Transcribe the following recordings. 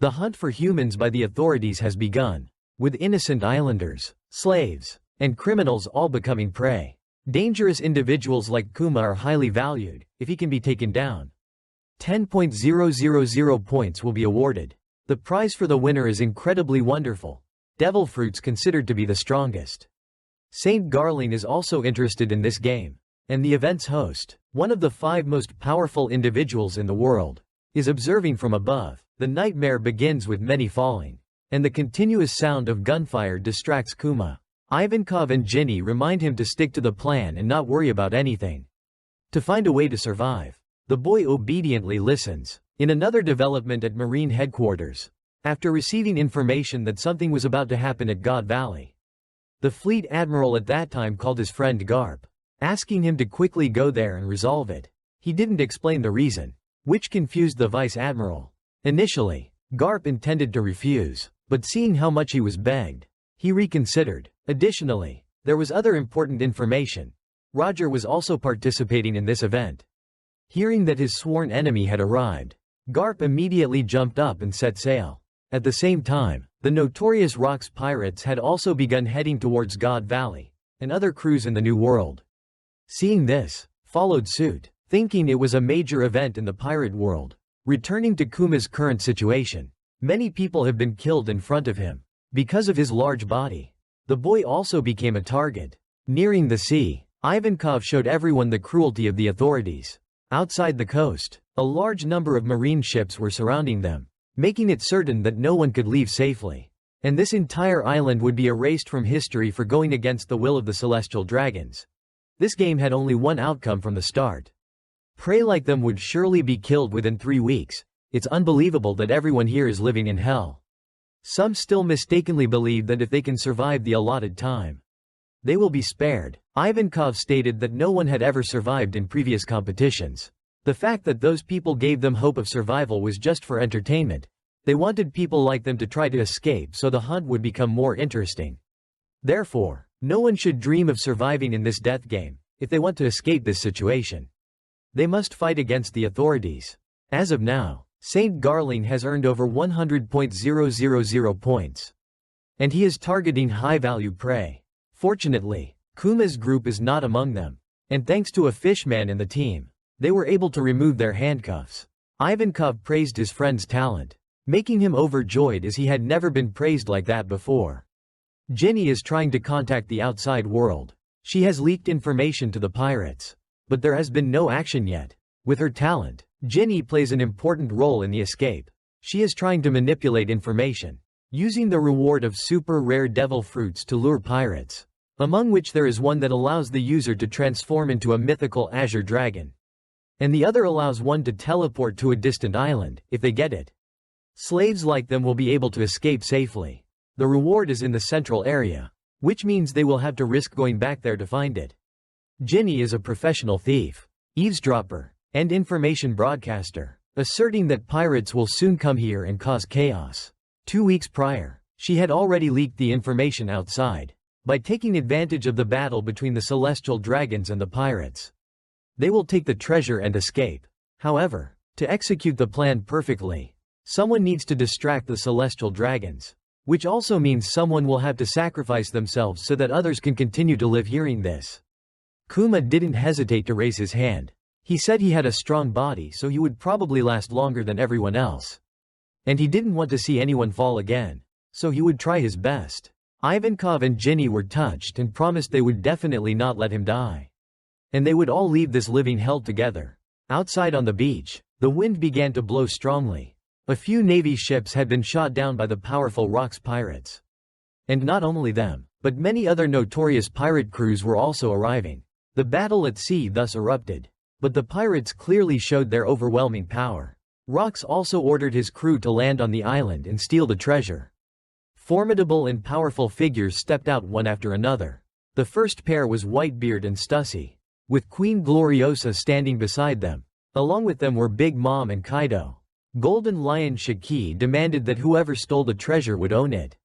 The hunt for humans by the authorities has begun, with innocent islanders, slaves, and criminals all becoming prey. Dangerous individuals like Kuma are highly valued, if he can be taken down. 10,000 points will be awarded. The prize for the winner is incredibly wonderful. Devil fruits considered to be the strongest. Saint Garling is also interested in this game, and the event's host, one of the 5 most powerful individuals in the world, is observing from above. The nightmare begins with many falling, and the continuous sound of gunfire distracts Kuma. Ivankov and Ginny remind him to stick to the plan and not worry about anything. To find a way to survive, the boy obediently listens. In another development at Marine headquarters, after receiving information that something was about to happen at God Valley, the fleet admiral at that time called his friend Garp, asking him to quickly go there and resolve it. He didn't explain the reason, which confused the vice admiral. Initially, Garp intended to refuse, but seeing how much he was begged, he reconsidered. Additionally, there was other important information. Roger was also participating in this event. Hearing that his sworn enemy had arrived, Garp immediately jumped up and set sail. At the same time, the notorious Rocks pirates had also begun heading towards God Valley, and other crews in the New World, seeing this, followed suit, thinking it was a major event in the pirate world. Returning to Kuma's current situation, many people have been killed in front of him. Because of his large body, the boy also became a target. Nearing the sea, Ivankov showed everyone the cruelty of the authorities. Outside the coast, a large number of marine ships were surrounding them, making it certain that no one could leave safely. And this entire island would be erased from history for going against the will of the celestial dragons. This game had only one outcome from the start. Prey like them would surely be killed within 3 weeks. It's unbelievable that everyone here is living in hell. Some still mistakenly believe that if they can survive the allotted time, they will be spared. Ivankov stated that no one had ever survived in previous competitions. The fact that those people gave them hope of survival was just for entertainment. They wanted people like them to try to escape so the hunt would become more interesting. Therefore, no one should dream of surviving in this death game. If they want to escape this situation, they must fight against the authorities. As of now, Saint Garling has earned over 100,000 points, and he is targeting high-value prey. Fortunately, Kuma's group is not among them, and thanks to a fishman in the team, they were able to remove their handcuffs. Ivankov praised his friend's talent, making him overjoyed as he had never been praised like that before. Ginny is trying to contact the outside world. She has leaked information to the pirates, but there has been no action yet. With her talent, Ginny plays an important role in the escape. She is trying to manipulate information, using the reward of super rare devil fruits to lure pirates, among which there is one that allows the user to transform into a mythical azure dragon, and the other allows one to teleport to a distant island, if they get it. Slaves like them will be able to escape safely. The reward is in the central area, which means they will have to risk going back there to find it. Ginny is a professional thief, eavesdropper, and information broadcaster, asserting that pirates will soon come here and cause chaos. 2 weeks prior, she had already leaked the information outside. By taking advantage of the battle between the celestial dragons and the pirates, they will take the treasure and escape. However, to execute the plan perfectly, someone needs to distract the celestial dragons, which also means someone will have to sacrifice themselves so that others can continue to live. Hearing this, Kuma didn't hesitate to raise his hand. He said he had a strong body, so he would probably last longer than everyone else. And he didn't want to see anyone fall again, so he would try his best. Ivankov and Ginny were touched and promised they would definitely not let him die, and they would all leave this living hell together. Outside on the beach, the wind began to blow strongly. A few Navy ships had been shot down by the powerful Rocks pirates. And not only them, but many other notorious pirate crews were also arriving. The battle at sea thus erupted, but the pirates clearly showed their overwhelming power. Rocks also ordered his crew to land on the island and steal the treasure. Formidable and powerful figures stepped out one after another. The first pair was Whitebeard and Stussy, with Queen Gloriosa standing beside them. Along with them were Big Mom and Kaido. Golden Lion Shiki demanded that whoever stole the treasure would own it.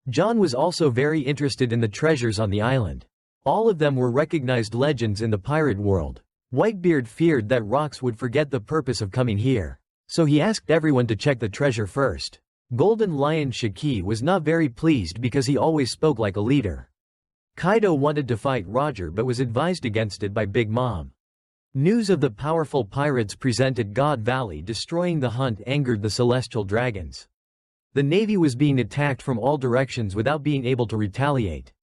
John was also very interested in the treasures on the island. All of them were recognized legends in the pirate world. Whitebeard feared that Rocks would forget the purpose of coming here, so he asked everyone to check the treasure first. Golden Lion Shiki was not very pleased because he always spoke like a leader. Kaido wanted to fight Roger but was advised against it by Big Mom. News of the powerful pirates present at God Valley destroying the hunt angered the celestial dragons. The navy was being attacked from all directions without being able to retaliate.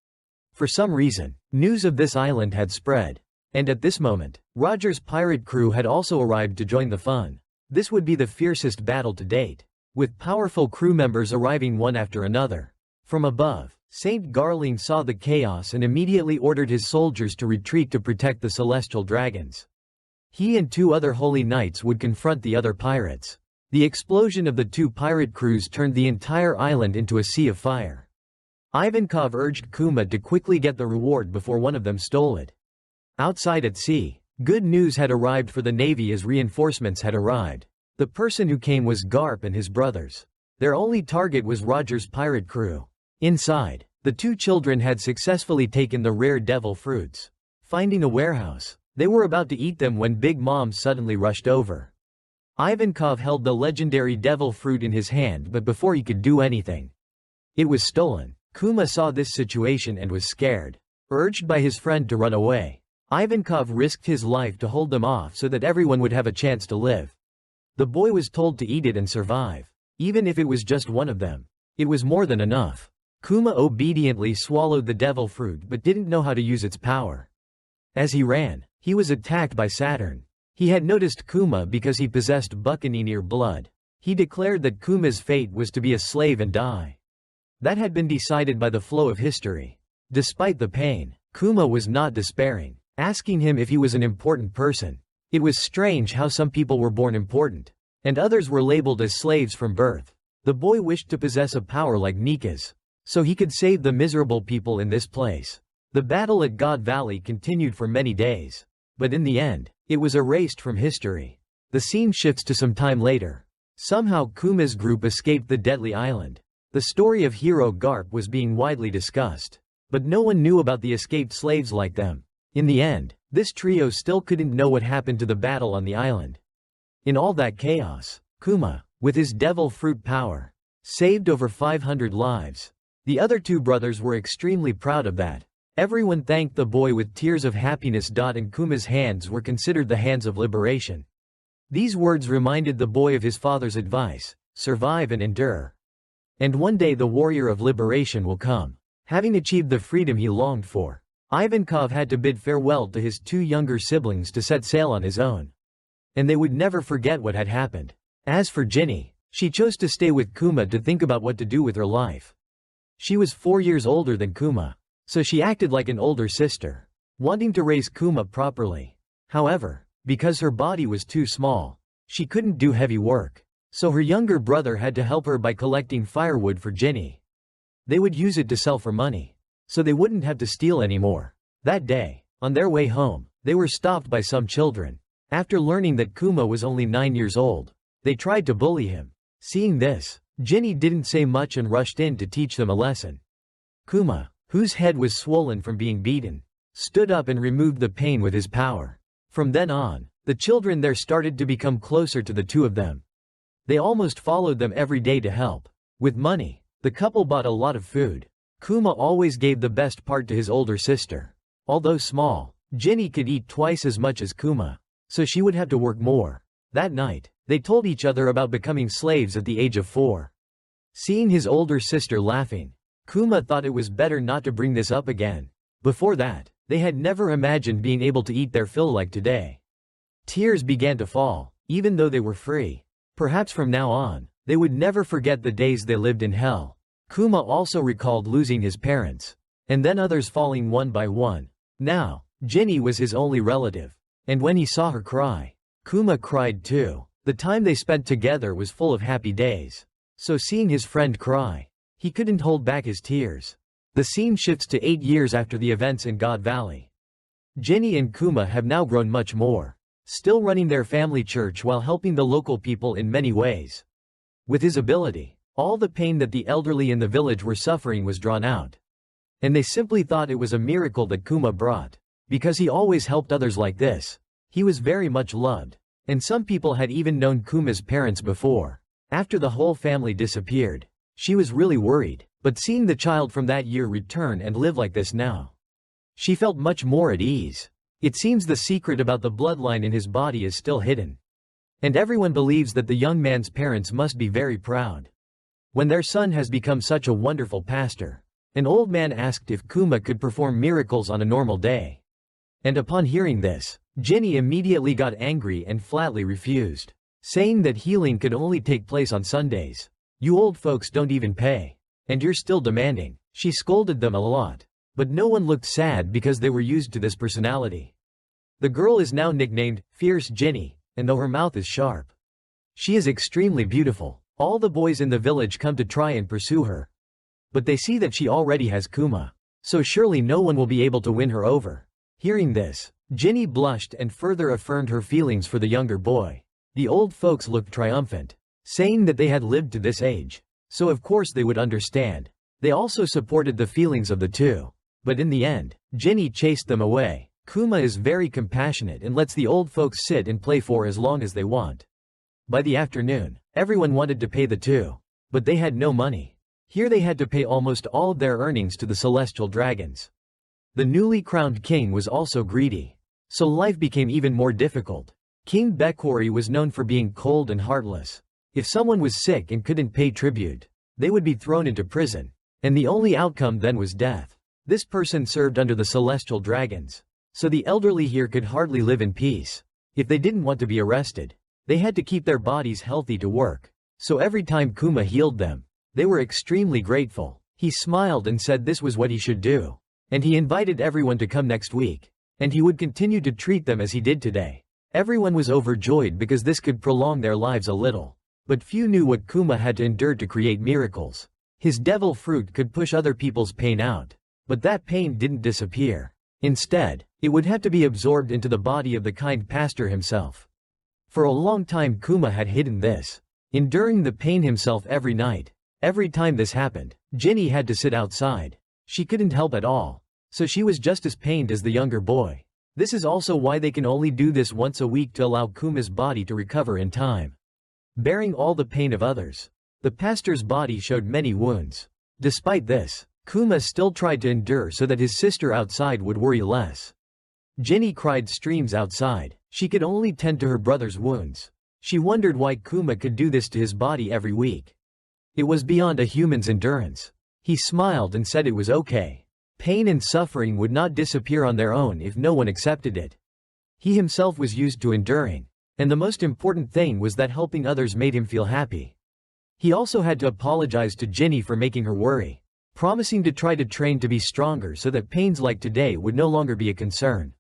For some reason, news of this island had spread. And at this moment, Roger's pirate crew had also arrived to join the fun. This would be the fiercest battle to date, with powerful crew members arriving one after another. From above, Saint Garling saw the chaos and immediately ordered his soldiers to retreat to protect the celestial dragons. He and 2 other holy knights would confront the other pirates. The explosion of the 2 pirate crews turned the entire island into a sea of fire. Ivankov urged Kuma to quickly get the reward before one of them stole it. Outside at sea, good news had arrived for the navy as reinforcements had arrived. The person who came was Garp and his brothers. Their only target was Roger's pirate crew. Inside, the 2 children had successfully taken the rare devil fruits. Finding a warehouse, they were about to eat them when Big Mom suddenly rushed over. Ivankov held the legendary devil fruit in his hand, but before he could do anything, it was stolen. Kuma saw this situation and was scared. Urged by his friend to run away, Ivankov risked his life to hold them off so that everyone would have a chance to live. The boy was told to eat it and survive. Even if it was just one of them, it was more than enough. Kuma obediently swallowed the devil fruit but didn't know how to use its power. As he ran, he was attacked by Saturn. He had noticed Kuma because he possessed Buccaneer blood. He declared that Kuma's fate was to be a slave and die. That had been decided by the flow of history. Despite the pain, Kuma was not despairing, asking him if he was an important person. It was strange how some people were born important, and others were labeled as slaves from birth. The boy wished to possess a power like Nika's, so he could save the miserable people in this place. The battle at God Valley continued for many days, but in the end, it was erased from history. The scene shifts to some time later. Somehow Kuma's group escaped the deadly island. The story of hero Garp was being widely discussed, but no one knew about the escaped slaves like them. In the end, this trio still couldn't know what happened to the battle on the island. In all that chaos, Kuma, with his devil fruit power, saved over 500 lives. The other 2 brothers were extremely proud of that. Everyone thanked the boy with tears of happiness. And Kuma's hands were considered the hands of liberation. These words reminded the boy of his father's advice: survive and endure. And one day the warrior of liberation will come. Having achieved the freedom he longed for, Ivankov had to bid farewell to his 2 younger siblings to set sail on his own. And they would never forget what had happened. As for Ginny, she chose to stay with Kuma to think about what to do with her life. She was 4 years older than Kuma, so she acted like an older sister, wanting to raise Kuma properly. However, because her body was too small, she couldn't do heavy work. So her younger brother had to help her by collecting firewood for Ginny. They would use it to sell for money, so they wouldn't have to steal anymore. That day, on their way home, they were stopped by some children. After learning that Kuma was only 9 years old, they tried to bully him. Seeing this, Ginny didn't say much and rushed in to teach them a lesson. Kuma, whose head was swollen from being beaten, stood up and removed the pain with his power. From then on, the children there started to become closer to the 2 of them. They almost followed them every day to help. With money, the couple bought a lot of food. Kuma always gave the best part to his older sister. Although small, Ginny could eat twice as much as Kuma, so she would have to work more. That night, they told each other about becoming slaves at the age of 4. Seeing his older sister laughing, Kuma thought it was better not to bring this up again. Before that, they had never imagined being able to eat their fill like today. Tears began to fall, even though they were free. Perhaps from now on, they would never forget the days they lived in hell. Kuma also recalled losing his parents, and then others falling one by one. Now, Ginny was his only relative, and when he saw her cry, Kuma cried too. The time they spent together was full of happy days. So seeing his friend cry, he couldn't hold back his tears. The scene shifts to 8 years after the events in God Valley. Ginny and Kuma have now grown much more, still running their family church while helping the local people in many ways. With his ability, all the pain that the elderly in the village were suffering was drawn out. And they simply thought it was a miracle that Kuma brought. Because he always helped others like this, he was very much loved. And some people had even known Kuma's parents before. After the whole family disappeared, she was really worried, but seeing the child from that year return and live like this now, she felt much more at ease. It seems the secret about the bloodline in his body is still hidden. And everyone believes that the young man's parents must be very proud. When their son has become such a wonderful pastor, an old man asked if Kuma could perform miracles on a normal day. And upon hearing this, Ginny immediately got angry and flatly refused, saying that healing could only take place on Sundays. You old folks don't even pay. And you're still demanding. She scolded them a lot. But no one looked sad because they were used to this personality. The girl is now nicknamed Fierce Ginny, and though her mouth is sharp, she is extremely beautiful. All the boys in the village come to try and pursue her. But they see that she already has Kuma, so surely no one will be able to win her over. Hearing this, Ginny blushed and further affirmed her feelings for the younger boy. The old folks looked triumphant, saying that they had lived to this age, so of course they would understand. They also supported the feelings of the two. But in the end, Ginny chased them away. Kuma is very compassionate and lets the old folks sit and play for as long as they want. By the afternoon, everyone wanted to pay the two, but they had no money. Here they had to pay almost all of their earnings to the celestial dragons. The newly crowned king was also greedy, so life became even more difficult. King Bekori was known for being cold and heartless. If someone was sick and couldn't pay tribute, they would be thrown into prison, and the only outcome then was death. This person served under the celestial dragons, so the elderly here could hardly live in peace. If they didn't want to be arrested, they had to keep their bodies healthy to work. So every time Kuma healed them, they were extremely grateful. He smiled and said this was what he should do. And he invited everyone to come next week. And he would continue to treat them as he did today. Everyone was overjoyed because this could prolong their lives a little. But few knew what Kuma had to endure to create miracles. His devil fruit could push other people's pain out. But that pain didn't disappear. Instead, it would have to be absorbed into the body of the kind pastor himself. For a long time Kuma had hidden this, enduring the pain himself every night. Every time this happened, Ginny had to sit outside. She couldn't help at all, so she was just as pained as the younger boy. This is also why they can only do this once a week to allow Kuma's body to recover in time. Bearing all the pain of others, the pastor's body showed many wounds. Despite this, Kuma still tried to endure so that his sister outside would worry less. Ginny cried streams outside. She could only tend to her brother's wounds. She wondered why Kuma could do this to his body every week. It was beyond a human's endurance. He smiled and said it was okay. Pain and suffering would not disappear on their own if no one accepted it. He himself was used to enduring, and the most important thing was that helping others made him feel happy. He also had to apologize to Ginny for making her worry, promising to try to train to be stronger so that pains like today would no longer be a concern.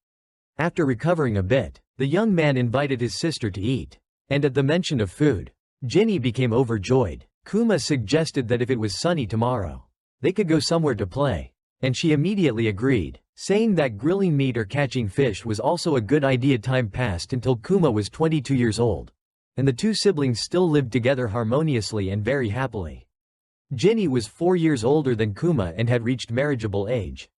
After recovering a bit, the young man invited his sister to eat, and at the mention of food, Ginny became overjoyed. Kuma suggested that if it was sunny tomorrow, they could go somewhere to play, and she immediately agreed, saying that grilling meat or catching fish was also a good idea. Time passed until Kuma was 22 years old, and the two siblings still lived together harmoniously and very happily. Ginny was 4 years older than Kuma and had reached marriageable age.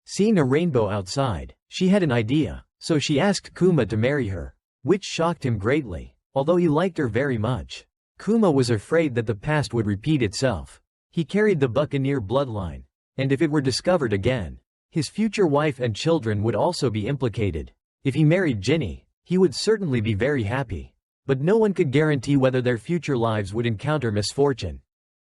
Seeing a rainbow outside, she had an idea, so she asked Kuma to marry her, which shocked him greatly. Although he liked her very much, Kuma was afraid that the past would repeat itself. He carried the buccaneer bloodline, and if it were discovered again, his future wife and children would also be implicated. If he married Ginny, he would certainly be very happy. But no one could guarantee whether their future lives would encounter misfortune.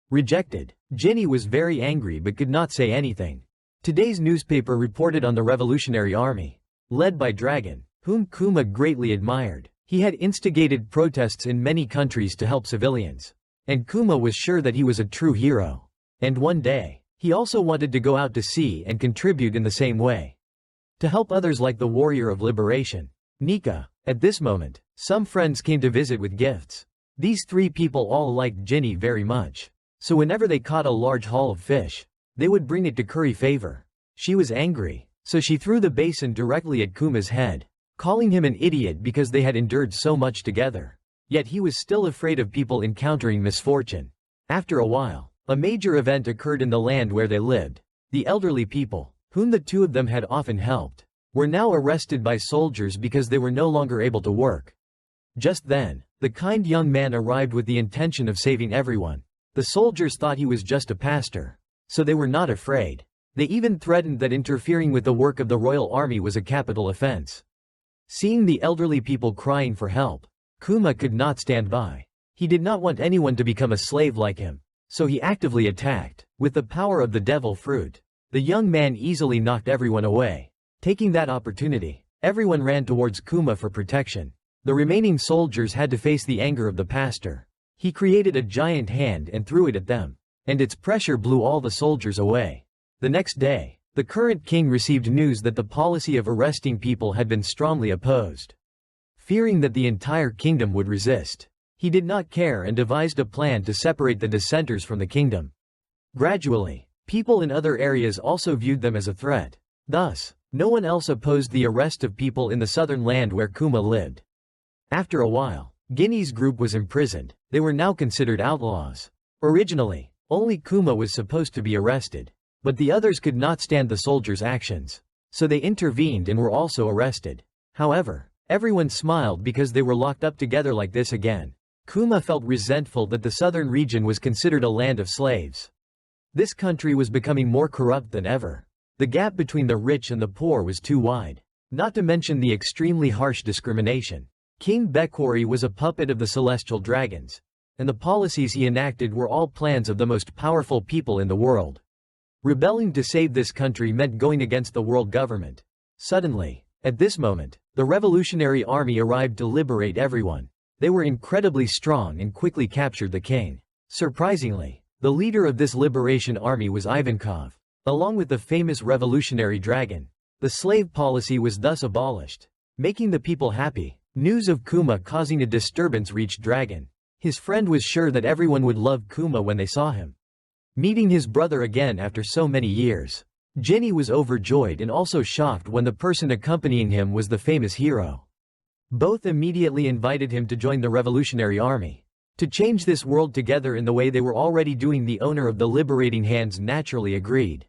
Rejected, Ginny was very angry but could not say anything. Today's newspaper reported on the Revolutionary Army, led by Dragon, whom Kuma greatly admired. He had instigated protests in many countries to help civilians, and Kuma was sure that he was a true hero. And one day, he also wanted to go out to sea and contribute in the same way, to help others like the warrior of liberation, Nika. At this moment, some friends came to visit with gifts. These three people all liked Ginny very much, so whenever they caught a large haul of fish, they would bring it to curry favor. She was angry, so she threw the basin directly at Kuma's head, calling him an idiot because they had endured so much together. Yet he was still afraid of people encountering misfortune. After a while, a major event occurred in the land where they lived. The elderly people, whom the two of them had often helped, were now arrested by soldiers because they were no longer able to work. Just then, The kind young man arrived with the intention of saving everyone. The soldiers thought he was just a pastor, so they were not afraid. They even threatened that interfering with the work of the royal army was a capital offense. Seeing the elderly people crying for help, Kuma could not stand by. He did not want anyone to become a slave like him, so he actively attacked. With the power of the devil fruit, the young man easily knocked everyone away. Taking that opportunity, everyone ran towards Kuma for protection. The remaining soldiers had to face the anger of the pastor. He created a giant hand and threw it at them, and its pressure blew all the soldiers away. The next day, the current king received news that the policy of arresting people had been strongly opposed. Fearing that the entire kingdom would resist, he did not care and devised a plan to separate the dissenters from the kingdom. Gradually, people in other areas also viewed them as a threat. Thus, no one else opposed the arrest of people in the southern land where Kuma lived. After a while, Guinea's group was imprisoned. They were now considered outlaws. Originally, only Kuma was supposed to be arrested, but the others could not stand the soldiers' actions, so they intervened and were also arrested. However, everyone smiled because they were locked up together like this again. Kuma felt resentful that the southern region was considered a land of slaves. This country was becoming more corrupt than ever. The gap between the rich and the poor was too wide, not to mention the extremely harsh discrimination. King Bekwari was a puppet of the celestial dragons, and the policies he enacted were all plans of the most powerful people in the world. Rebelling to save this country meant going against the world government. Suddenly, at this moment, the Revolutionary Army arrived to liberate everyone. They were incredibly strong and quickly captured the king. Surprisingly, the leader of this liberation army was Ivankov, along with the famous revolutionary dragon. The slave policy was thus abolished, making the people happy. News of Kuma causing a disturbance reached Dragon. His friend was sure that everyone would love Kuma when they saw him. Meeting his brother again after so many years, Ginny was overjoyed and also shocked when the person accompanying him was the famous hero. Both immediately invited him to join the Revolutionary Army. To change this world together in the way they were already doing, the owner of the liberating hands naturally agreed,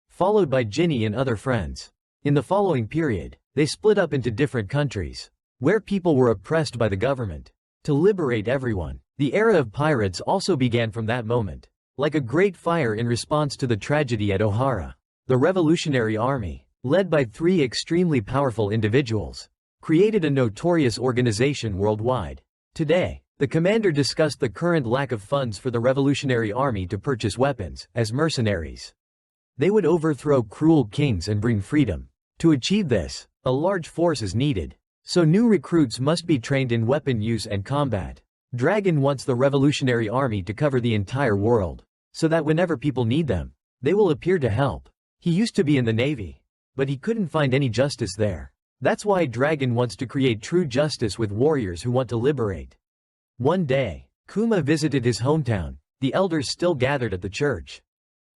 followed by Ginny and other friends. In the following period, they split up into different countries, where people were oppressed by the government. To liberate everyone, the era of pirates also began from that moment. Like a great fire in response to the tragedy at Ohara, the Revolutionary Army, led by 3 extremely powerful individuals, created a notorious organization worldwide. Today, the commander discussed the current lack of funds for the Revolutionary Army to purchase weapons, as mercenaries. They would overthrow cruel kings and bring freedom. To achieve this, a large force is needed. So new recruits must be trained in weapon use and combat. Dragon wants the Revolutionary Army to cover the entire world, so that whenever people need them, they will appear to help. He used to be in the Navy, but he couldn't find any justice there. That's why Dragon wants to create true justice with warriors who want to liberate. One day, Kuma visited his hometown. The elders still gathered at the church,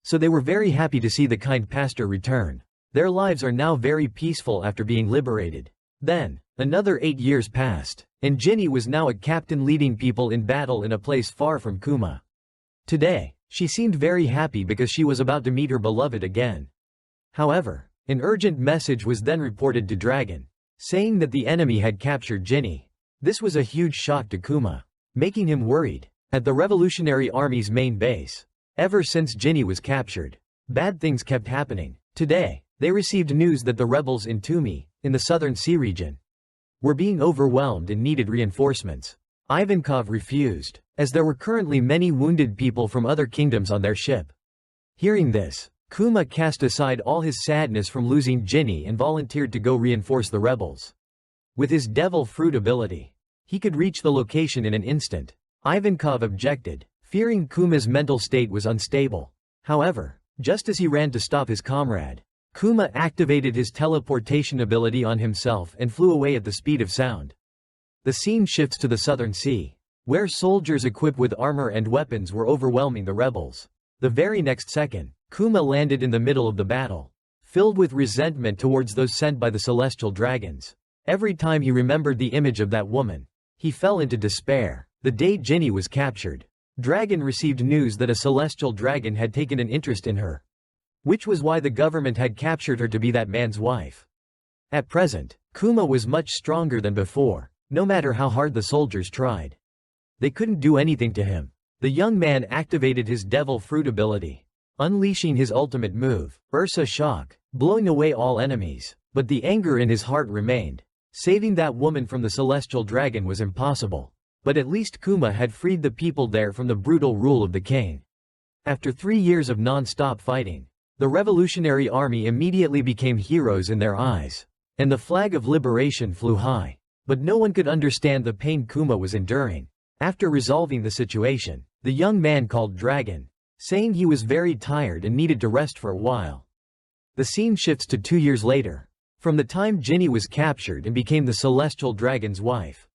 so they were very happy to see the kind pastor return. Their lives are now very peaceful after being liberated. Then, another 8 years passed, and Ginny was now a captain leading people in battle in a place far from Kuma. Today, she seemed very happy because she was about to meet her beloved again. However, an urgent message was then reported to Dragon, saying that the enemy had captured Ginny. This was a huge shock to Kuma, making him worried. At the Revolutionary Army's main base, ever since Ginny was captured, bad things kept happening. Today, they received news that the rebels in Tumi, in the southern sea region, were being overwhelmed and needed reinforcements. Ivankov refused, as there were currently many wounded people from other kingdoms on their ship. Hearing this, Kuma cast aside all his sadness from losing Ginny and volunteered to go reinforce the rebels. With his devil fruit ability, he could reach the location in an instant. Ivankov objected, fearing Kuma's mental state was unstable. However, just as he ran to stop his comrade, Kuma activated his teleportation ability on himself and flew away at the speed of sound. The scene shifts to the southern sea, where soldiers equipped with armor and weapons were overwhelming the rebels. The very next second, Kuma landed in the middle of the battle, filled with resentment towards those sent by the celestial dragons. Every time he remembered the image of that woman, he fell into despair. The day Ginny was captured, Dragon received news that a celestial dragon had taken an interest in her, which was why the government had captured her to be that man's wife. At present, Kuma was much stronger than before. no matter how hard the soldiers tried. They couldn't do anything to him. The young man activated his devil fruit ability, unleashing his ultimate move, Ursa Shock, blowing away all enemies. But the anger in his heart remained. Saving that woman from the celestial dragon was impossible. But at least Kuma had freed the people there from the brutal rule of the king. After 3 years of non-stop fighting, the revolutionary army immediately became heroes in their eyes, and the flag of liberation flew high. But no one could understand the pain Kuma was enduring. After resolving the situation, the young man called Dragon, saying he was very tired and needed to rest for a while. The scene shifts to 2 years later, from the time Ginny was captured and became the celestial dragon's wife.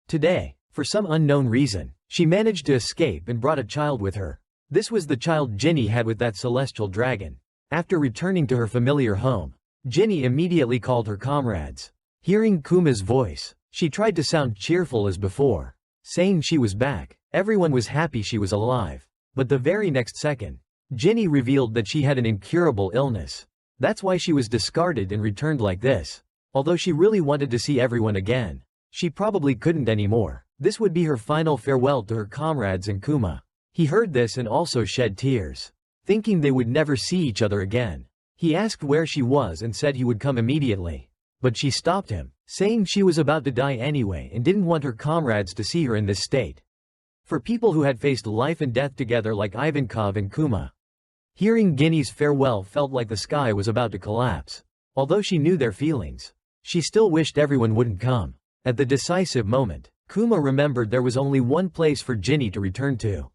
Today, for some unknown reason, she managed to escape and brought a child with her. This was the child Ginny had with that celestial dragon. After returning to her familiar home, Ginny immediately called her comrades. Hearing Kuma's voice, she tried to sound cheerful as before, saying she was back. Everyone was happy she was alive. But the very next second, Ginny revealed that she had an incurable illness. That's why she was discarded and returned like this. Although she really wanted to see everyone again, she probably couldn't anymore. This would be her final farewell to her comrades and Kuma. He heard this and also shed tears, thinking they would never see each other again. He asked where she was and said he would come immediately. But she stopped him, saying she was about to die anyway and didn't want her comrades to see her in this state. For people who had faced life and death together like Ivankov and Kuma, hearing Ginny's farewell felt like the sky was about to collapse. Although she knew their feelings, she still wished everyone wouldn't come. At the decisive moment, Kuma remembered there was only one place for Ginny to return to.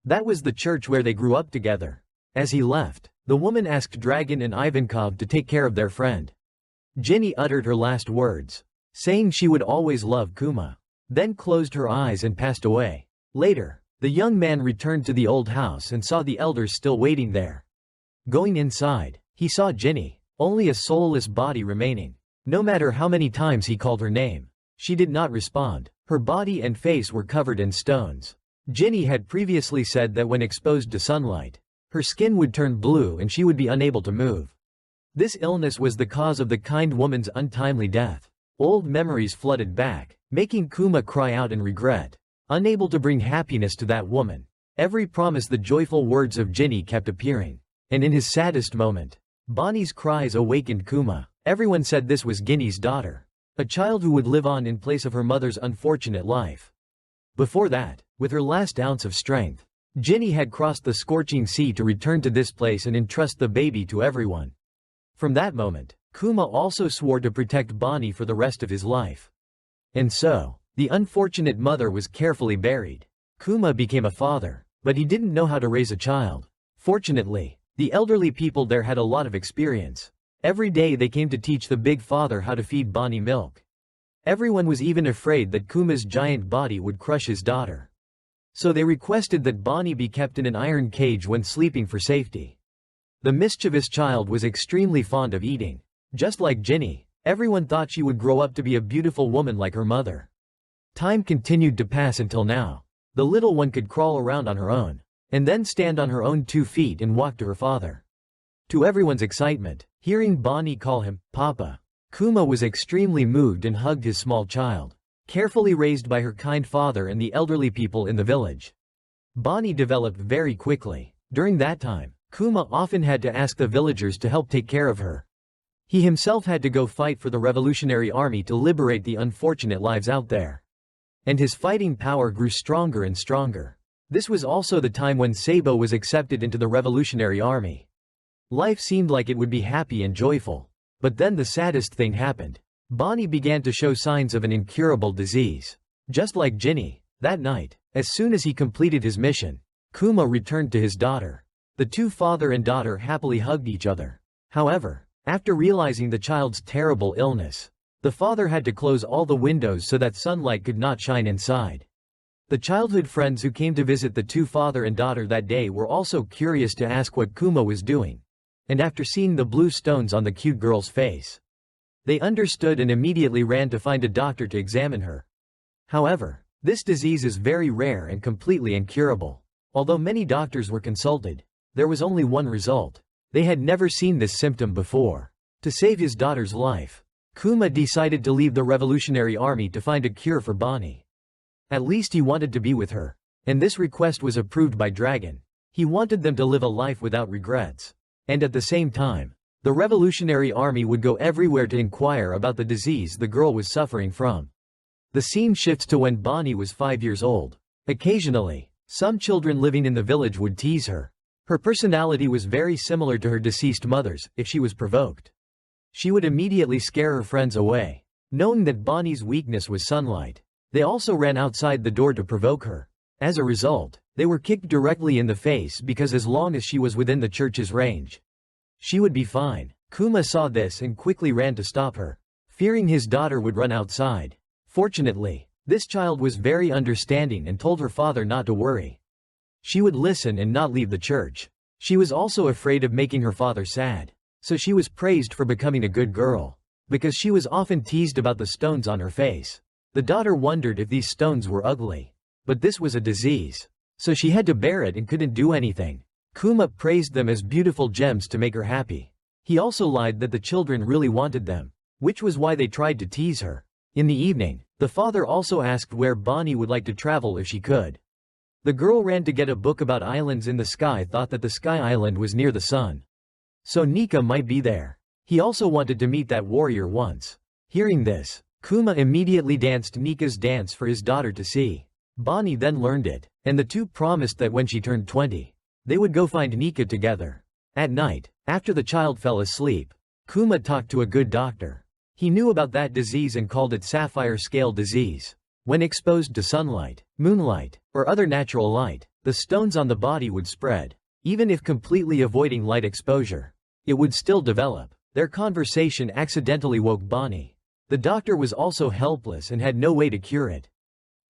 That was the church where they grew up together. As he left, the woman asked Dragon and Ivankov to take care of their friend. Ginny uttered her last words, saying she would always love Kuma, then closed her eyes and passed away. Later, the young man returned to the old house and saw the elders still waiting there. Going inside, he saw Ginny, only a soulless body remaining. No matter how many times he called her name, she did not respond. Her body and face were covered in stones. Ginny had previously said that when exposed to sunlight, her skin would turn blue and she would be unable to move. This illness was the cause of the kind woman's untimely death. Old memories flooded back, making Kuma cry out in regret. Unable to bring happiness to that woman, every promise the joyful words of Ginny kept appearing. And in his saddest moment, Bonnie's cries awakened Kuma. Everyone said this was Ginny's daughter, a child who would live on in place of her mother's unfortunate life. Before that, with her last ounce of strength, Ginny had crossed the scorching sea to return to this place and entrust the baby to everyone. From that moment, Kuma also swore to protect Bonnie for the rest of his life. And so, the unfortunate mother was carefully buried. Kuma became a father, but he didn't know how to raise a child. Fortunately, the elderly people there had a lot of experience. Every day they came to teach the big father how to feed Bonnie milk. Everyone was even afraid that Kuma's giant body would crush his daughter. So they requested that Bonnie be kept in an iron cage when sleeping for safety. The mischievous child was extremely fond of eating. Just like Ginny, everyone thought she would grow up to be a beautiful woman like her mother. Time continued to pass until now. The little one could crawl around on her own, and then stand on her own 2 feet and walk to her father. To everyone's excitement, hearing Bonnie call him Papa, Kuma was extremely moved and hugged his small child, carefully raised by her kind father and the elderly people in the village. Bonnie developed very quickly. During that time, Kuma often had to ask the villagers to help take care of her. He himself had to go fight for the revolutionary army to liberate the unfortunate lives out there. And his fighting power grew stronger and stronger. This was also the time when Sabo was accepted into the revolutionary army. Life seemed like it would be happy and joyful. But then the saddest thing happened. Bonnie began to show signs of an incurable disease. Just like Ginny, that night, as soon as he completed his mission, Kuma returned to his daughter. The two father and daughter happily hugged each other. However, after realizing the child's terrible illness, the father had to close all the windows so that sunlight could not shine inside. The childhood friends who came to visit the two father and daughter that day were also curious to ask what Kuma was doing. And after seeing the blue stones on the cute girl's face, they understood and immediately ran to find a doctor to examine her. However, this disease is very rare and completely incurable. Although many doctors were consulted, there was only one result. They had never seen this symptom before. To save his daughter's life, Kuma decided to leave the Revolutionary Army to find a cure for Bonnie. At least he wanted to be with her. And this request was approved by Dragon. He wanted them to live a life without regrets. And at the same time, the Revolutionary Army would go everywhere to inquire about the disease the girl was suffering from. The scene shifts to when Bonnie was 5 years old. Occasionally, some children living in the village would tease her. Her personality was very similar to her deceased mother's. If she was provoked, she would immediately scare her friends away. Knowing that Bonnie's weakness was sunlight, they also ran outside the door to provoke her. As a result, they were kicked directly in the face because as long as she was within the church's range, she would be fine. Kuma saw this and quickly ran to stop her, fearing his daughter would run outside. Fortunately, this child was very understanding and told her father not to worry. She would listen and not leave the church. She was also afraid of making her father sad, so she was praised for becoming a good girl, because she was often teased about the stones on her face. The daughter wondered if these stones were ugly. But this was a disease, so she had to bear it and couldn't do anything. Kuma praised them as beautiful gems to make her happy. He also lied that the children really wanted them, which was why they tried to tease her. In the evening, the father also asked where Bonnie would like to travel if she could. The girl ran to get a book about islands in the sky, thought that the sky island was near the sun, so Nika might be there. He also wanted to meet that warrior once. Hearing this, Kuma immediately danced Nika's dance for his daughter to see. Bonnie then learned it, and the two promised that when she turned 20, they would go find Nika together. At night, after the child fell asleep, Kuma talked to a good doctor. He knew about that disease and called it sapphire scale disease. When exposed to sunlight, moonlight, or other natural light, the stones on the body would spread. Even if completely avoiding light exposure, it would still develop. Their conversation accidentally woke Bonnie. The doctor was also helpless and had no way to cure it.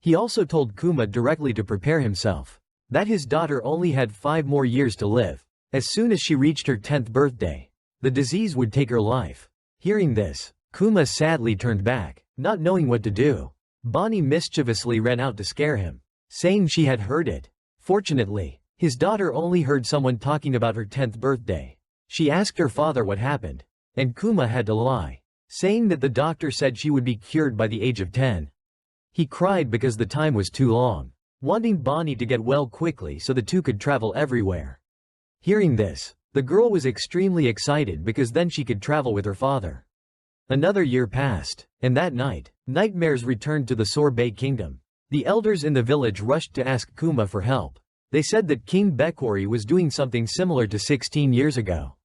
He also told Kuma directly to prepare himself, that his daughter only had 5 more years to live. As soon as she reached her 10th birthday, the disease would take her life. Hearing this, Kuma sadly turned back, not knowing what to do. Bonnie mischievously ran out to scare him, saying she had heard it. Fortunately, his daughter only heard someone talking about her 10th birthday. She asked her father what happened, and Kuma had to lie, saying that the doctor said she would be cured by the age of 10. He cried because the time was too long, wanting Bonnie to get well quickly so the two could travel everywhere. Hearing this, the girl was extremely excited because then she could travel with her father. Another year passed, and that night, nightmares returned to the Sorbet Kingdom. The elders in the village rushed to ask Kuma for help. They said that King Bekori was doing something similar to 16 years ago.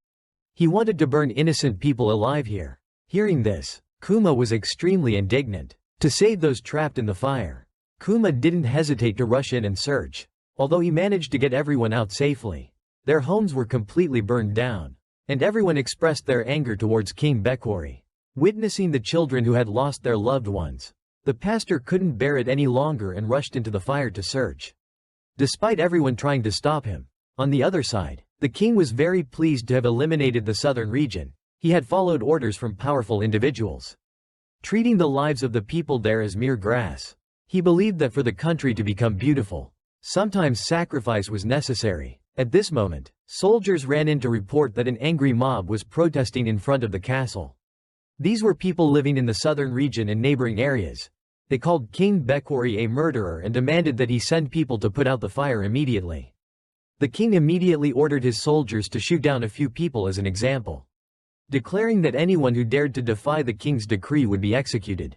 He wanted to burn innocent people alive here. Hearing this, Kuma was extremely indignant. To save those trapped in the fire, Kuma didn't hesitate to rush in and search. Although he managed to get everyone out safely, their homes were completely burned down, and everyone expressed their anger towards King Bekori. Witnessing the children who had lost their loved ones, the pastor couldn't bear it any longer and rushed into the fire to search, despite everyone trying to stop him. On the other side, the king was very pleased to have eliminated the southern region. He had followed orders from powerful individuals, treating the lives of the people there as mere grass. He believed that for the country to become beautiful, sometimes sacrifice was necessary. At this moment, soldiers ran in to report that an angry mob was protesting in front of the castle. These were people living in the southern region and neighboring areas. They called King Bekori a murderer and demanded that he send people to put out the fire immediately. The king immediately ordered his soldiers to shoot down a few people as an example, declaring that anyone who dared to defy the king's decree would be executed.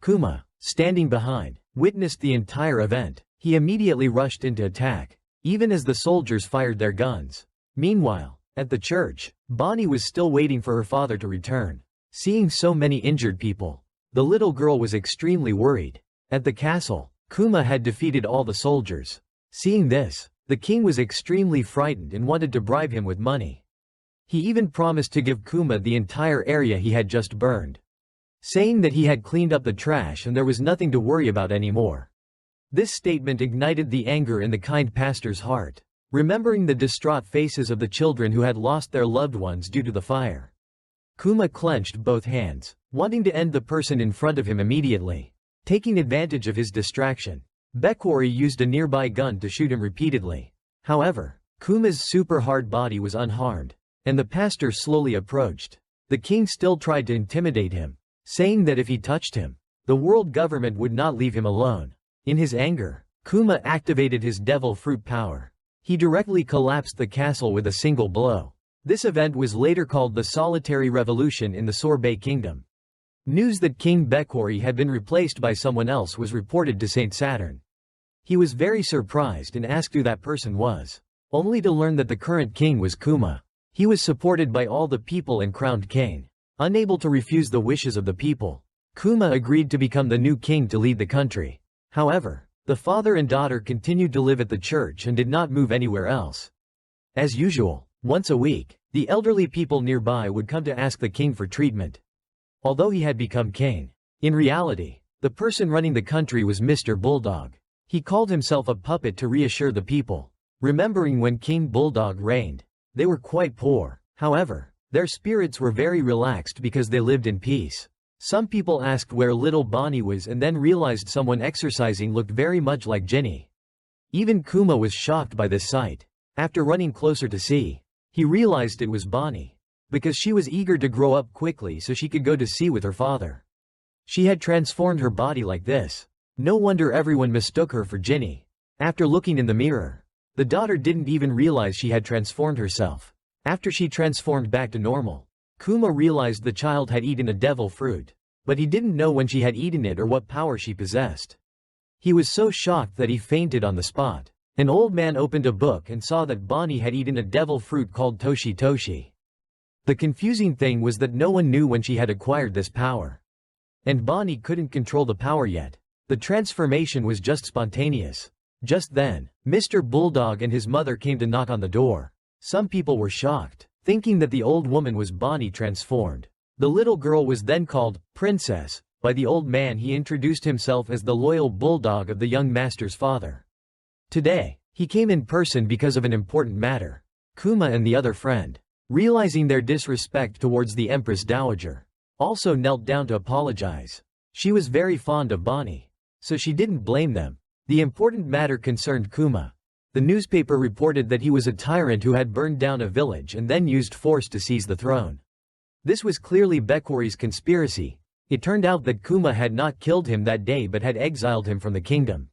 Kuma, standing behind, witnessed the entire event. He immediately rushed into attack, even as the soldiers fired their guns. Meanwhile, at the church, Bonnie was still waiting for her father to return. Seeing so many injured people, the little girl was extremely worried. At the castle, Kuma had defeated all the soldiers. Seeing this, the king was extremely frightened and wanted to bribe him with money. He even promised to give Kuma the entire area he had just burned, saying that he had cleaned up the trash and there was nothing to worry about anymore. This statement ignited the anger in the kind pastor's heart, remembering the distraught faces of the children who had lost their loved ones due to the fire. Kuma clenched both hands, wanting to end the person in front of him immediately. Taking advantage of his distraction, Bekori used a nearby gun to shoot him repeatedly. However, Kuma's super hard body was unharmed, and the pastor slowly approached. The king still tried to intimidate him, saying that if he touched him, the world government would not leave him alone. In his anger, Kuma activated his devil fruit power. He directly collapsed the castle with a single blow. This event was later called the Solitary Revolution in the Sorbet Kingdom. News that King Bekori had been replaced by someone else was reported to Saint Saturn. He was very surprised and asked who that person was, only to learn that the current king was Kuma. He was supported by all the people and crowned king. Unable to refuse the wishes of the people, Kuma agreed to become the new king to lead the country. However, the father and daughter continued to live at the church and did not move anywhere else. As usual, once a week, the elderly people nearby would come to ask the king for treatment. Although he had become king, in reality, the person running the country was Mr. Bulldog. He called himself a puppet to reassure the people. Remembering when King Bulldog reigned, they were quite poor. However, their spirits were very relaxed because they lived in peace. Some people asked where little Bonnie was and then realized someone exercising looked very much like Ginny. Even Kuma was shocked by this sight. After running closer to see, he realized it was Bonnie, because she was eager to grow up quickly so she could go to sea with her father. She had transformed her body like this. No wonder everyone mistook her for Ginny. After looking in the mirror, the daughter didn't even realize she had transformed herself. After she transformed back to normal, Kuma realized the child had eaten a devil fruit, but he didn't know when she had eaten it or what power she possessed. He was so shocked that he fainted on the spot. An old man opened a book and saw that Bonnie had eaten a devil fruit called Toshi Toshi. The confusing thing was that no one knew when she had acquired this power. And Bonnie couldn't control the power yet. The transformation was just spontaneous. Just then, Mr. Bulldog and his mother came to knock on the door. Some people were shocked, thinking that the old woman was Bonnie transformed. The little girl was then called Princess by the old man. He introduced himself as the loyal bulldog of the young master's father. Today, he came in person because of an important matter. Kuma and the other friend, realizing their disrespect towards the Empress Dowager, also knelt down to apologize. She was very fond of Bonnie, so she didn't blame them. The important matter concerned Kuma. The newspaper reported that he was a tyrant who had burned down a village and then used force to seize the throne. This was clearly Bekori's conspiracy. It turned out that Kuma had not killed him that day but had exiled him from the kingdom.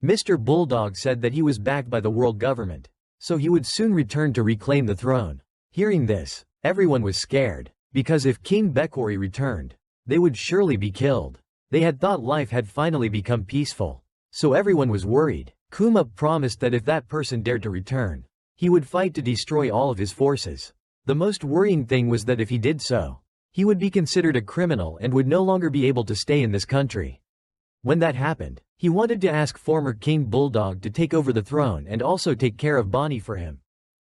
Mr. Bulldog said that he was backed by the world government, so he would soon return to reclaim the throne. Hearing this, everyone was scared, because if King Bekori returned, they would surely be killed. They had thought life had finally become peaceful, so everyone was worried. Kuma promised that if that person dared to return, he would fight to destroy all of his forces. The most worrying thing was that if he did so, he would be considered a criminal and would no longer be able to stay in this country. When that happened, he wanted to ask former King Bulldog to take over the throne and also take care of Bonnie for him.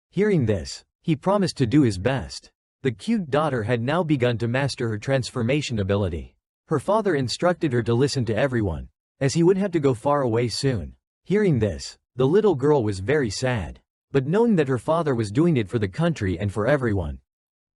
Hearing this, he promised to do his best. The cute daughter had now begun to master her transformation ability. Her father instructed her to listen to everyone, as he would have to go far away soon. Hearing this, the little girl was very sad, but knowing that her father was doing it for the country and for everyone,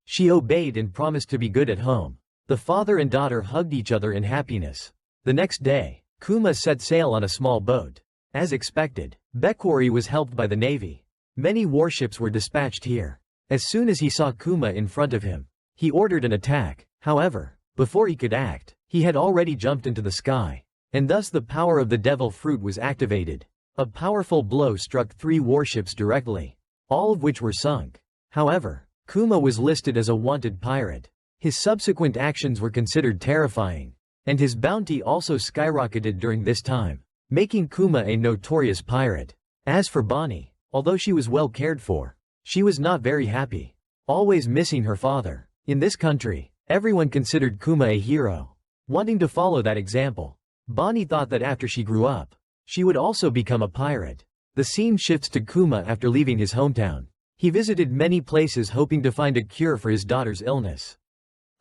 she obeyed and promised to be good at home. The father and daughter hugged each other in happiness. The next day, Kuma set sail on a small boat. As expected, Bekori was helped by the navy. Many warships were dispatched here. As soon as he saw Kuma in front of him, he ordered an attack. However, before he could act, he had already jumped into the sky, and thus the power of the devil fruit was activated. A powerful blow struck 3 warships directly, all of which were sunk. However, Kuma was listed as a wanted pirate. His subsequent actions were considered terrifying, and his bounty also skyrocketed during this time, making Kuma a notorious pirate. As for Bonnie, although she was well cared for, she was not very happy, always missing her father. In this country, everyone considered Kuma a hero. Wanting to follow that example, Bonnie thought that after she grew up, she would also become a pirate. The scene shifts to Kuma after leaving his hometown. He visited many places hoping to find a cure for his daughter's illness.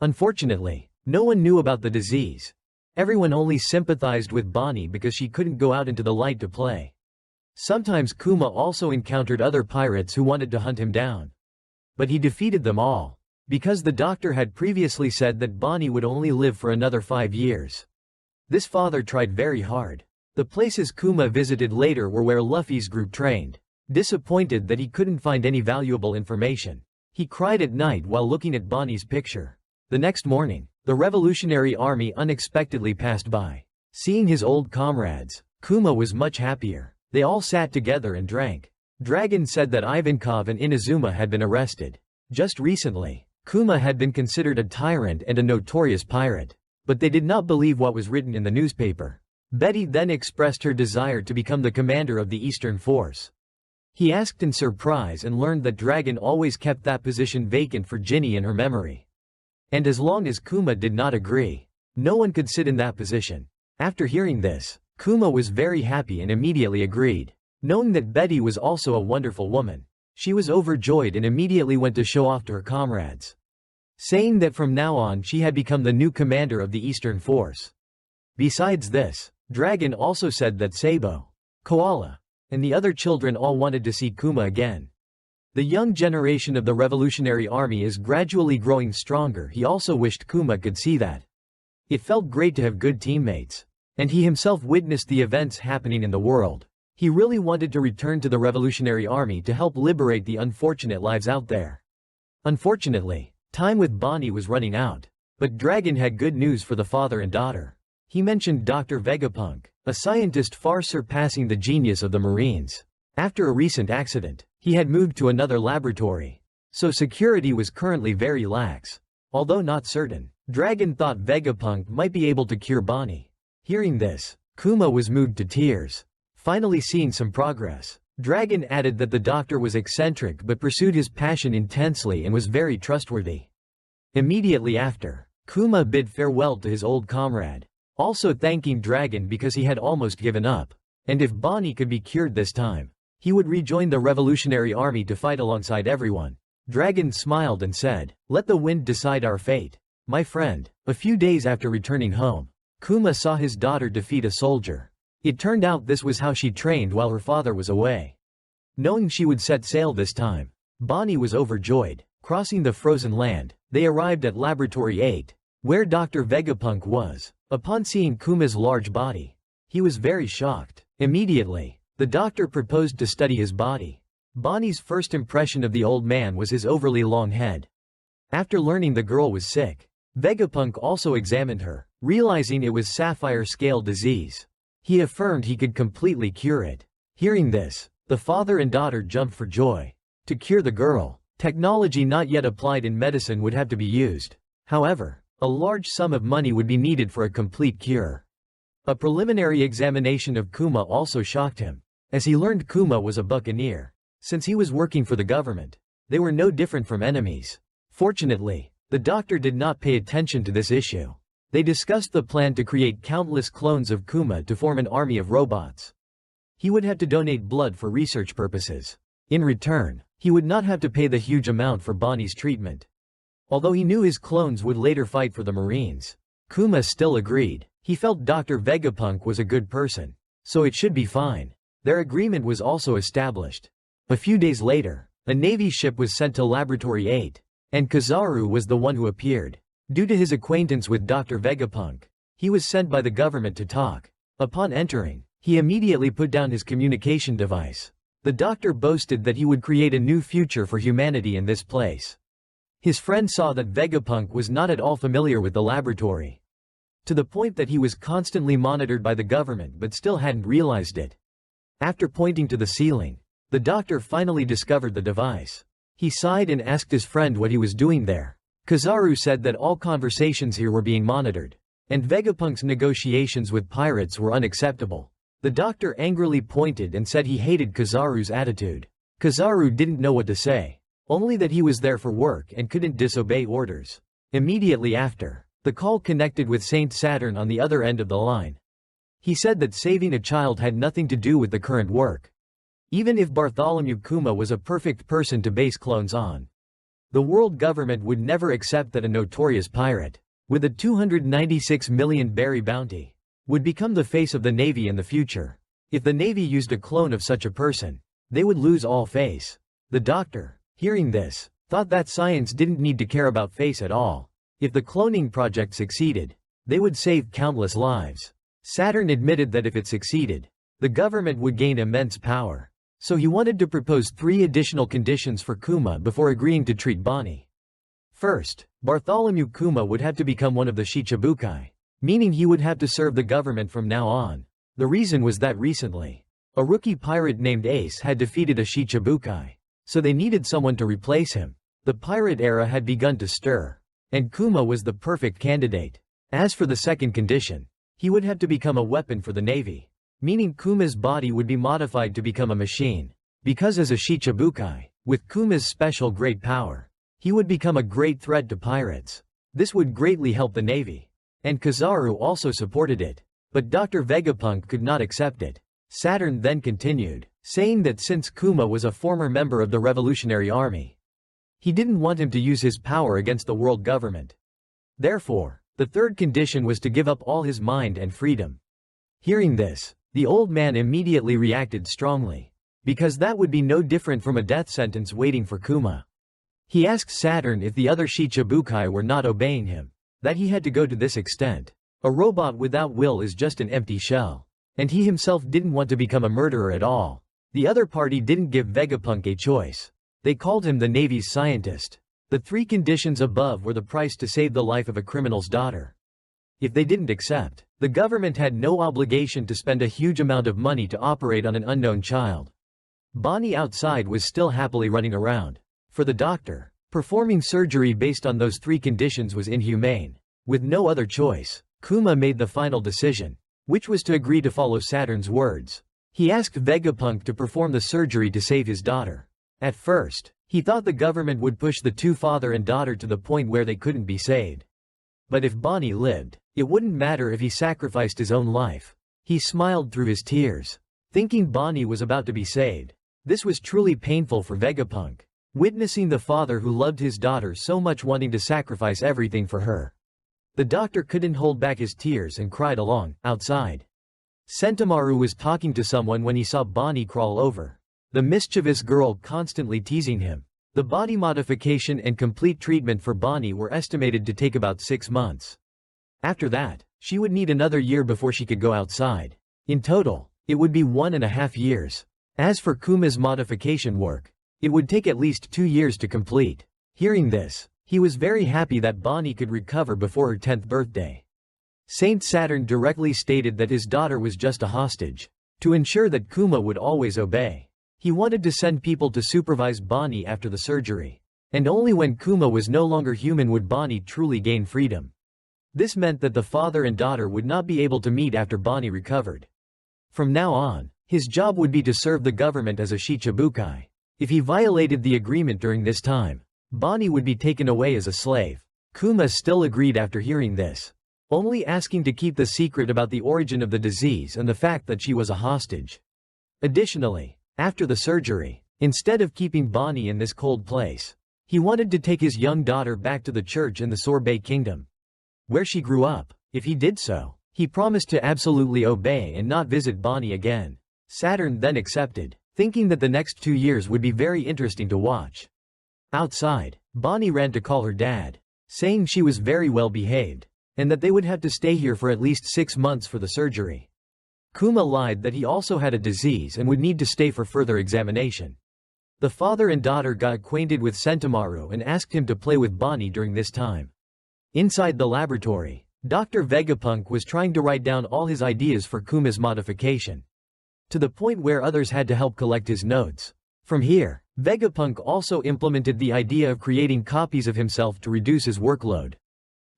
Unfortunately, no one knew about the disease. Everyone only sympathized with Bonnie because she couldn't go out into the light to play. Sometimes Kuma also encountered other pirates who wanted to hunt him down, but he defeated them all, because the doctor had previously said that Bonnie would only live for another 5 years. This father tried very hard. The places Kuma visited later were where Luffy's group trained. Disappointed that he couldn't find any valuable information, he cried at night while looking at Bonnie's picture. The next morning, the Revolutionary Army unexpectedly passed by. Seeing his old comrades, Kuma was much happier. They all sat together and drank. Dragon said that Ivankov and Inazuma had been arrested. Just recently, Kuma had been considered a tyrant and a notorious pirate. But they did not believe what was written in the newspaper. Betty then expressed her desire to become the commander of the Eastern Force. He asked in surprise and learned that Dragon always kept that position vacant for Ginny in her memory. And as long as Kuma did not agree, no one could sit in that position. After hearing this, Kuma was very happy and immediately agreed. Knowing that Betty was also a wonderful woman, she was overjoyed and immediately went to show off to her comrades, saying that from now on she had become the new commander of the Eastern Force. Besides this, Dragon also said that Sabo, Koala, and the other children all wanted to see Kuma again. The young generation of the Revolutionary Army is gradually growing stronger. He also wished Kuma could see that. It felt great to have good teammates. And he himself witnessed the events happening in the world. He really wanted to return to the Revolutionary Army to help liberate the unfortunate lives out there. Unfortunately, time with Bonnie was running out. But Dragon had good news for the father and daughter. He mentioned Dr. Vegapunk, a scientist far surpassing the genius of the Marines. After a recent accident, he had moved to another laboratory. So security was currently very lax. Although not certain, Dragon thought Vegapunk might be able to cure Bonnie. Hearing this, Kuma was moved to tears. Finally seeing some progress, Dragon added that the doctor was eccentric but pursued his passion intensely and was very trustworthy. Immediately after, Kuma bid farewell to his old comrade, also thanking Dragon because he had almost given up. And if Bonnie could be cured this time, he would rejoin the Revolutionary Army to fight alongside everyone. Dragon smiled and said, "Let the wind decide our fate, my friend." A few days after returning home, Kuma saw his daughter defeat a soldier. It turned out this was how she trained while her father was away. Knowing she would set sail this time, Bonnie was overjoyed. Crossing the frozen land, they arrived at Laboratory 8, where Dr. Vegapunk was. Upon seeing Kuma's large body, he was very shocked. Immediately, the doctor proposed to study his body. Bonnie's first impression of the old man was his overly long head. After learning the girl was sick, Vegapunk also examined her, realizing it was sapphire scale disease. He affirmed he could completely cure it. Hearing this, the father and daughter jumped for joy. To cure the girl, technology not yet applied in medicine would have to be used. However, a large sum of money would be needed for a complete cure. A preliminary examination of Kuma also shocked him, as he learned Kuma was a buccaneer. Since he was working for the government, they were no different from enemies. Fortunately, the doctor did not pay attention to this issue. They discussed the plan to create countless clones of Kuma to form an army of robots. He would have to donate blood for research purposes. In return, he would not have to pay the huge amount for Bonnie's treatment. Although he knew his clones would later fight for the Marines, Kuma still agreed. He felt Dr. Vegapunk was a good person, so it should be fine. Their agreement was also established. A few days later, a Navy ship was sent to Laboratory 8, and Kizaru was the one who appeared. Due to his acquaintance with Dr. Vegapunk, he was sent by the government to talk. Upon entering, he immediately put down his communication device. The doctor boasted that he would create a new future for humanity in this place. His friend saw that Vegapunk was not at all familiar with the laboratory, to the point that he was constantly monitored by the government but still hadn't realized it. After pointing to the ceiling, the doctor finally discovered the device. He sighed and asked his friend what he was doing there. Kizaru said that all conversations here were being monitored, and Vegapunk's negotiations with pirates were unacceptable. The doctor angrily pointed and said he hated Kizaru's attitude. Kizaru didn't know what to say, only that he was there for work and couldn't disobey orders. Immediately after, the call connected with Saint Saturn on the other end of the line. He said that saving a child had nothing to do with the current work. Even if Bartholomew Kuma was a perfect person to base clones on, the world government would never accept that a notorious pirate, with a 296 million berry bounty, would become the face of the Navy in the future. If the Navy used a clone of such a person, they would lose all face. The doctor, hearing this, thought that science didn't need to care about face at all. If the cloning project succeeded, they would save countless lives. Saturn admitted that if it succeeded, the government would gain immense power. So he wanted to propose 3 additional conditions for Kuma before agreeing to treat Bonnie. First, Bartholomew Kuma would have to become one of the Shichibukai, meaning he would have to serve the government from now on. The reason was that recently, a rookie pirate named Ace had defeated a Shichibukai, so they needed someone to replace him. The pirate era had begun to stir, and Kuma was the perfect candidate. As for the second condition, he would have to become a weapon for the navy, meaning Kuma's body would be modified to become a machine. Because as a Shichibukai, with Kuma's special great power, he would become a great threat to pirates. This would greatly help the navy, and Kizaru also supported it. But Dr. Vegapunk could not accept it. Saturn then continued, saying that since Kuma was a former member of the Revolutionary Army, he didn't want him to use his power against the world government. Therefore, the third condition was to give up all his mind and freedom. Hearing this, the old man immediately reacted strongly, because that would be no different from a death sentence waiting for Kuma. He asked Saturn if the other Shichibukai were not obeying him, that he had to go to this extent. A robot without will is just an empty shell. And he himself didn't want to become a murderer at all. The other party didn't give Vegapunk a choice. They called him the Navy's scientist. The three conditions above were the price to save the life of a criminal's daughter. If they didn't accept, the government had no obligation to spend a huge amount of money to operate on an unknown child. Bonnie outside was still happily running around. For the doctor, performing surgery based on those three conditions was inhumane. With no other choice, Kuma made the final decision, which was to agree to follow Saturn's words. He asked Vegapunk to perform the surgery to save his daughter. At first, he thought the government would push the two father and daughter to the point where they couldn't be saved. But if Bonnie lived, it wouldn't matter if he sacrificed his own life. He smiled through his tears, thinking Bonnie was about to be saved. This was truly painful for Vegapunk, witnessing the father who loved his daughter so much wanting to sacrifice everything for her. The doctor couldn't hold back his tears and cried along. Outside, Sentomaru was talking to someone when he saw Bonnie crawl over. The mischievous girl constantly teasing him. The body modification and complete treatment for Bonnie were estimated to take about 6 months. After that, she would need another year before she could go outside. In total, it would be 1.5 years. As for Kuma's modification work, it would take at least 2 years to complete. Hearing this, he was very happy that Bonnie could recover before her 10th birthday. Saint Saturn directly stated that his daughter was just a hostage, to ensure that Kuma would always obey. He wanted to send people to supervise Bonnie after the surgery, and only when Kuma was no longer human would Bonnie truly gain freedom. This meant that the father and daughter would not be able to meet after Bonnie recovered. From now on, his job would be to serve the government as a Shichibukai. If he violated the agreement during this time, Bonnie would be taken away as a slave. Kuma still agreed after hearing this, only asking to keep the secret about the origin of the disease and the fact that she was a hostage. Additionally, after the surgery, instead of keeping Bonnie in this cold place, he wanted to take his young daughter back to the church in the Sorbet Kingdom, where she grew up. If he did so, he promised to absolutely obey and not visit Bonnie again. Saturn then accepted, thinking that the next 2 years would be very interesting to watch. Outside, Bonnie ran to call her dad, saying she was very well behaved, and that they would have to stay here for at least 6 months for the surgery. Kuma lied that he also had a disease and would need to stay for further examination. The father and daughter got acquainted with Sentomaru and asked him to play with Bonnie during this time. Inside the laboratory, Dr. Vegapunk was trying to write down all his ideas for Kuma's modification, to the point where others had to help collect his notes. From here, Vegapunk also implemented the idea of creating copies of himself to reduce his workload.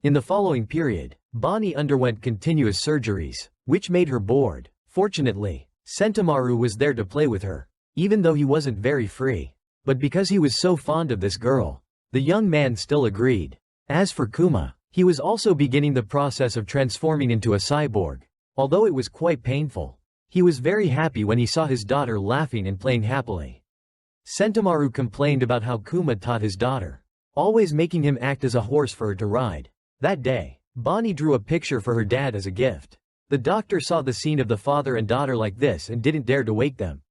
In the following period, Bonnie underwent continuous surgeries, which made her bored. Fortunately, Sentomaru was there to play with her, even though he wasn't very free. But because he was so fond of this girl, the young man still agreed. As for Kuma, he was also beginning the process of transforming into a cyborg. Although it was quite painful, he was very happy when he saw his daughter laughing and playing happily. Sentomaru complained about how Kuma taught his daughter, always making him act as a horse for her to ride. That day, Bonnie drew a picture for her dad as a gift. The doctor saw the scene of the father and daughter like this and didn't dare to wake them.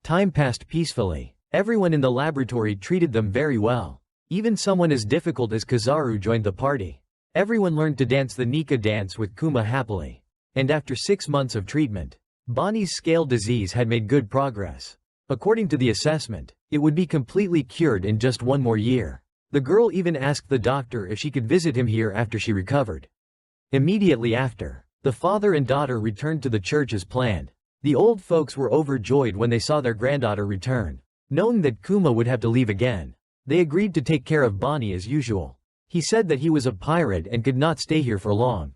Time passed peacefully. Everyone in the laboratory treated them very well. Even someone as difficult as Kizaru joined the party. Everyone learned to dance the Nika dance with Kuma happily. And after 6 months of treatment, Bonnie's scale disease had made good progress. According to the assessment, it would be completely cured in just 1 more year. The girl even asked the doctor if she could visit him here after she recovered. Immediately after, the father and daughter returned to the church as planned. The old folks were overjoyed when they saw their granddaughter return. Knowing that Kuma would have to leave again, they agreed to take care of Bonnie as usual. He said that he was a pirate and could not stay here for long.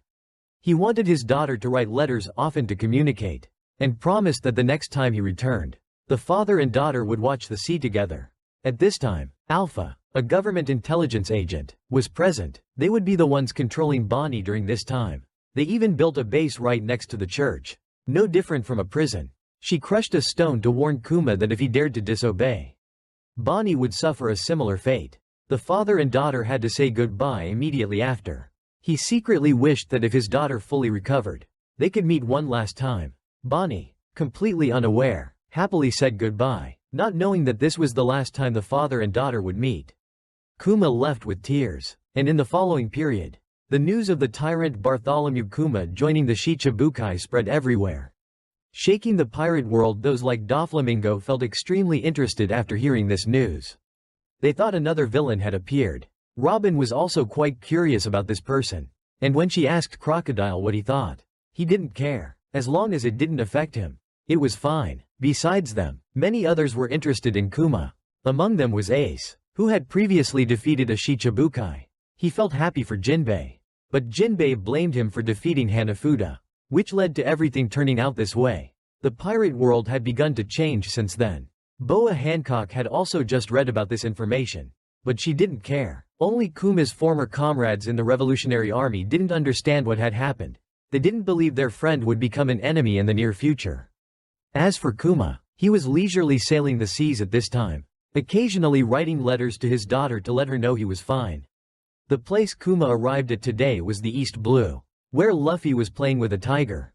He wanted his daughter to write letters often to communicate, and promised that the next time he returned, the father and daughter would watch the sea together. At this time, Alpha, a government intelligence agent, was present. They would be the ones controlling Bonnie during this time. They even built a base right next to the church. No different from a prison. She crushed a stone to warn Kuma that if he dared to disobey, Bonnie would suffer a similar fate. The father and daughter had to say goodbye immediately after. He secretly wished that if his daughter fully recovered, they could meet one last time. Bonnie, completely unaware, happily said goodbye, not knowing that this was the last time the father and daughter would meet. Kuma left with tears, and in the following period, the news of the tyrant Bartholomew Kuma joining the Shichibukai spread everywhere. Shaking the pirate world, those like Doflamingo felt extremely interested after hearing this news. They thought another villain had appeared. Robin was also quite curious about this person, and when she asked Crocodile what he thought, he didn't care. As long as it didn't affect him, it was fine. Besides them, many others were interested in Kuma. Among them was Ace, who had previously defeated a Shichibukai. He felt happy for Jinbei, but Jinbei blamed him for defeating Hanafuda, which led to everything turning out this way. The pirate world had begun to change since then. Boa Hancock had also just read about this information, but she didn't care. Only Kuma's former comrades in the Revolutionary Army didn't understand what had happened. They didn't believe their friend would become an enemy in the near future. As for Kuma, he was leisurely sailing the seas at this time, occasionally writing letters to his daughter to let her know he was fine. The place Kuma arrived at today was the East Blue, where Luffy was playing with a tiger.